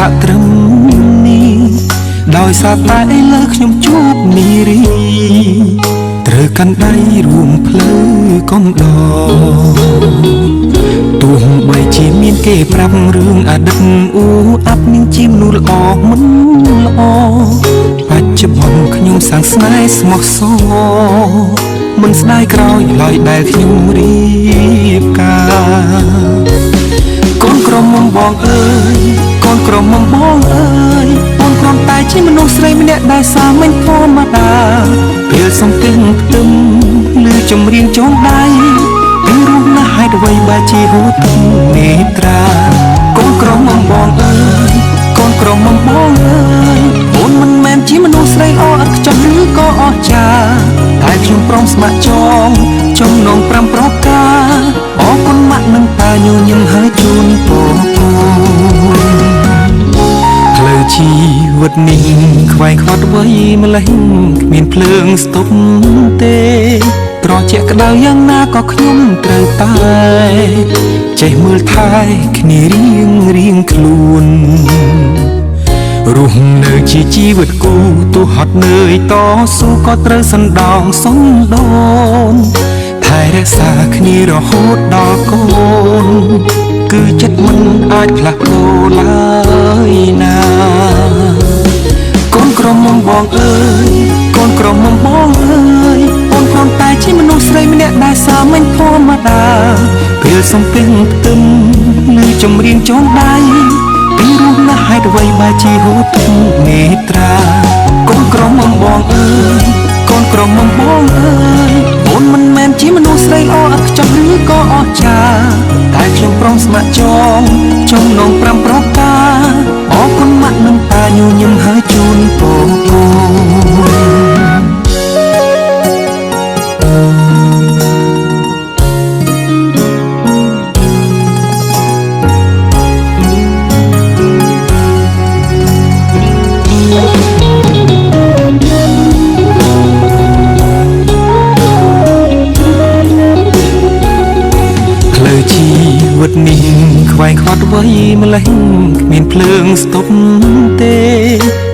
កត្រឹមនេះដោយសារតែឥឡូវខ្ញុំជួបនារីត្រូវកាន់ដៃរួមផ្លូវកំដរទោះបីជាមានគេប្រាប់រឿងអតីតអ៊ូអាប់នឹងជាមនុស្សល្អមិនល្អបច្ចុប្បន្នខ្ញុំសាងស្នេហ៍ស្មោះសរមិនស្ដាយក្រោយឡើយដែលខ្ញុំរៀបការកូនក្រមុំបងអើយកូនក្រមុំបងអើយអូនគ្រាន់តែជាមនុស្សស្រីម្នាក់ដែលសាមញ្ញធម្មតាពេលសំទិញផ្ទឹមឬចម្រៀងចងដៃពីរស់ណាស់ហេតុអ្វីបើជាហូរទឹកនេត្រាកូនក្រមុំបងអើយកូនក្រមុំបងអើយអូនមិនមែនជាមនុស្សស្រីល្អឥតខ្ចោះឬក៏អស្ចារ្យតែខ្ញុំព្រមស្ម័គ្រចងចំណង5ប្រការអរគុណម៉ាក់និងតាញញឹមហើយជូនពរផ្លូវជីវិតនេះខ្វែងខ្វាត់អ្វីម្លេះគ្មានភ្លើងស្ទប់ទេត្រជាក់ក្តៅយ៉ាងណាក៏ខ្ញុំត្រូវតែចេះមើលថែគ្នារៀងខ្លួនរស់នៅជាជីវិតគូទោះហត់នឿយតស៊ូក៏ត្រូវសណ្ដោងសំដូនថែរក្សាគ្នារហូតដល់កូនគឺចិត្តមិនអាចផ្លាស់ប្ដូរឡើយណាកូនក្រមុំបងអើយកូនក្រមុំបងអើយអូនគ្រាន់តែជាមនុស្សស្រីម្នាក់ដែលសាមញ្ញធម្មតាពេលសំពេញផ្ទឹមឬចម្រៀងចងដៃពីរស់ណាស់ហេតុអ្វីបើជាហូរទឹកនេត្រាកូនក្រមុំបងអើយកូនក្រមុំបងអើយអូនមិនមែនជាមនុស្សស្រីល្អឥតខ្ចោះឬក៏អស្ចារ្យតែខ្ញុំព្រមស្ម័គ្រចងចំណង5ប្រការអរគុណម៉ាក់និងតាញញឹមហើយជូនពរនេះខ្វែងខ្វាត់អ្វីម្លេះគ្មានភ្លើងស្ទប់ទេ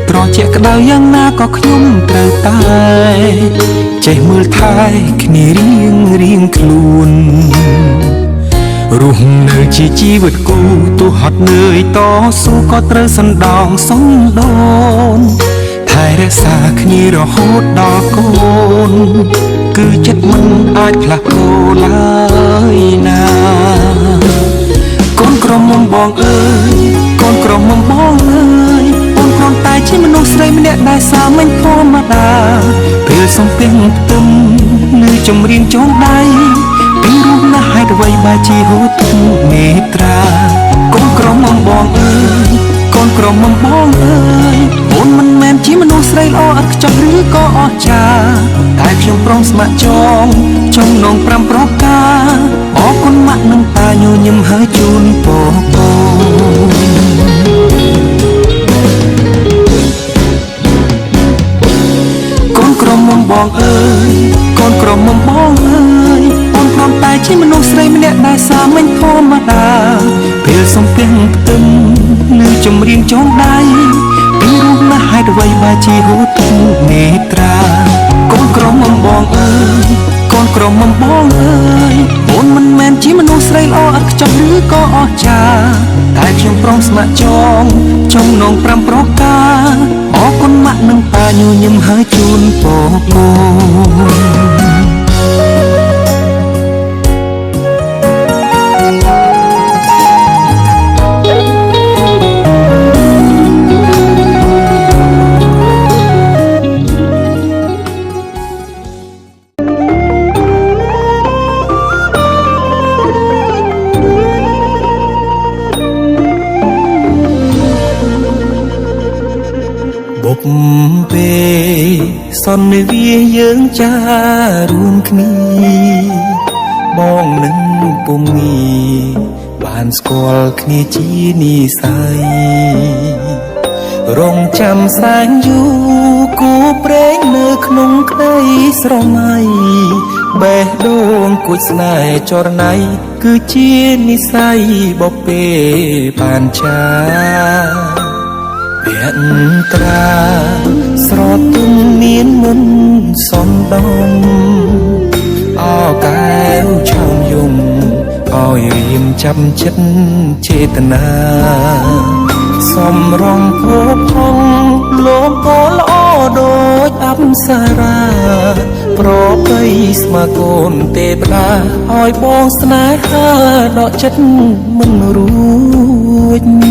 ត្រជាក់ក្តៅយ៉ាងណាក៏ខ្ញុំត្រូវតែចេះមើលថែគ្នារៀងខ្លួនរស់នៅជាជីវិតគូទោះហត់នឿយតស៊ូក៏ត្រូវសណ្ដោងសំដូនថែរក្សាគ្នារហូតដល់កូនគឺចិត្តមិនអាចផ្លាស់ប្ដូរឡើយណាកូនក្រមុំបងអើយកូនក្រមុំបងអើយអូនគ្រាន់តែជាមនុស្សស្រីម្នាក់ដែលសាមញ្ញធម្មតាពេលសំពេញផ្ទឹមឬចម្រៀងចងដៃពីរស់ណាស់ហេតុអ្វីបើជាហូរទឹកនេត្រាកូនក្រមុំបងអើយកូនក្រមុំបងអើយអូនមិនមែនជាមនុស្សស្រីល្អឥតខ្ចោះឬក៏អស្ចារ្យតែខ្ញុំព្រមស្ម័គ្រចងចំណង5ប្រការអរគុណម៉ាក់និងតាញញឹមហើយជូនពរកូនក្រមុំបងអើយកូនក្រមុំបងអើយអូនគ្រាន់តែជាមនុស្សស្រីម្នាក់ដែលសាមញ្ញធម្មតាពេលសំពេញផ្ទឹមឬចម្រៀងចងដៃពីរស់ណាស់ហេតុអ្វីបើជាហូរទឹកនេត្រាកូនក្រមុំបងអើយកូនក្រមុំបងអើយអូនមិនមែនជាមនុស្សស្រីល្អឥតខ្ចោះឬក៏អស្ចារ្យតែខ្ញុំព្រមស្ម័គ្រចងចំណង5ប្រការអរគុណម៉ាក់និងតាញញឹមហើយជូនពរកូនពេលសន្និវាយើងចារួមគ្នាបងនឹងពុំងារបានស្គាល់គ្នាជានិស្ស័យរងចាំស្រាញយូរគូព្រេងនៅក្នុងក្តីស្រមៃបេះដូងគួចស្នេហ៍ចរណៃគឺជានិស្ស័យបបេបានចា ភក្ត្រាស្រទន់មានមុនសំដំអោកែវឆោមយំឲ្យរៀមចាប់ចិត្តចេតនាសំរងភពផងលោកក៏ល្អដូចអប្សរាប្របីស្មើកូនទេវតាឲ្យបងស្នេហាដកចិត្តមិនរួច